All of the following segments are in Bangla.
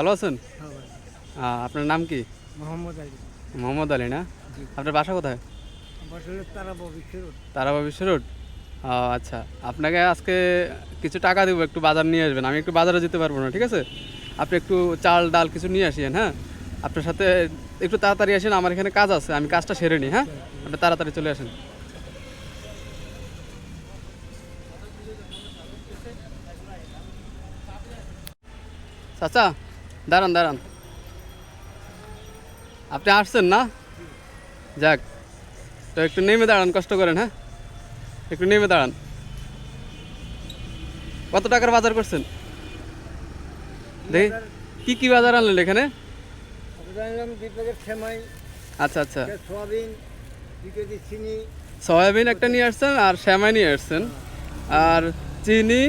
ভালো আছেন? হ্যাঁ ভাই। আপনার নাম কি? মোহাম্মদ আলী। মোহাম্মদ আলী না? জি। আপনার বাসা কোথায়? আসলে তারা ভবিষ্যৎ। তারাবা বিশ্ব রোড। আচ্ছা, আপনাকে আজকে কিছু টাকা দেবো, একটু বাজার নিয়ে আসবেন। আমি একটু বাজারে যেতে পারবো না, ঠিক আছে? আপনি একটু চাল ডাল কিছু নিয়ে আসেন, হ্যাঁ? আপনার সাথে একটু তাড়াতাড়ি আসেন, আমার এখানে কাজ আছে, আমি কাজটা সেরে নিই, হ্যাঁ? আপনি তাড়াতাড়ি চলে আসেন। চাচা, দাঁড়ান দাঁড়ান, আপনি আসছেন না? যাক, তো একটু নেমে দাঁড়ান, কষ্ট করেন, হ্যাঁ? একটু নেমে দাঁড়ান। কত টাকার বাজার করছেন দেখি? কি কি বাজার আনলেন এখানে? সেমাই, আচ্ছা আচ্ছা, সোয়াবিন, 2 কেজি চিনি। সয়াবিন একটা নিয়ে আসছেন আর শ্যামাই নিয়ে আসছেন আর চিনি।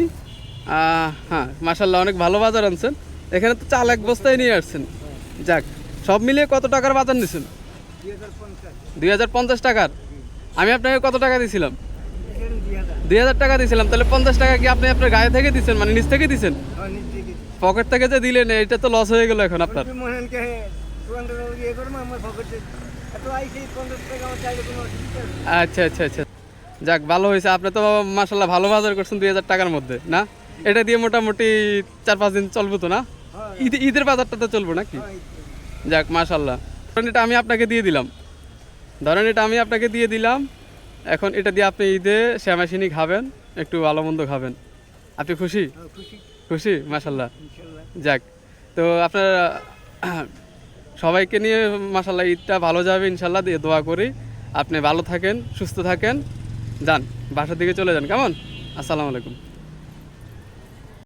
হ্যাঁ, মাসাল্লাহ, অনেক ভালো বাজার আনছেন। এখানে তো চাল এক বস্তায় নিয়ে আসছেন। যাক, সব মিলিয়ে কত টাকার বাজার নিয়েছেন? 2050। 2050 টাকার। আমি আপনাকে কত টাকা দিয়েছিলাম? 2000। 2000 টাকা দিয়েছিলাম, তাহলে 50 টাকা কি আপনি আপনার গায়ে থেকে দিচ্ছেন, মানে নিচ থেকে দিচ্ছেন? পকেট থেকে যে দিলেন, এটা তো লস হয়ে গেল এখন আপনার। আচ্ছা আচ্ছা আচ্ছা, যাক, ভালো হয়েছে। আপনি তো মাসাল্লাহ ভালো বাজার করছেন 2000 টাকার মধ্যে, না? এটা দিয়ে মোটামুটি 4-5 দিন চলবো তো, না? ঈদের বাজারটা তো চলবো নাকি? যাক, মাসাল্লাহ। ধরেন এটা আমি আপনাকে দিয়ে দিলাম, এখন এটা দিয়ে আপনি ঈদে শ্যামাসিনী খাবেন, একটু ভালো মন্দ খাবেন। আপনি খুশি? খুশি, মাসাল্লাহ। যাক, তো আপনার সবাইকে নিয়ে মাসাল্লাহ ঈদটা ভালো যাবে ইনশাল্লাহ, দিয়ে দোয়া করি। আপনি ভালো থাকেন, সুস্থ থাকেন, যান বাসার দিকে চলে যান, কেমন? আসসালামু আলাইকুম।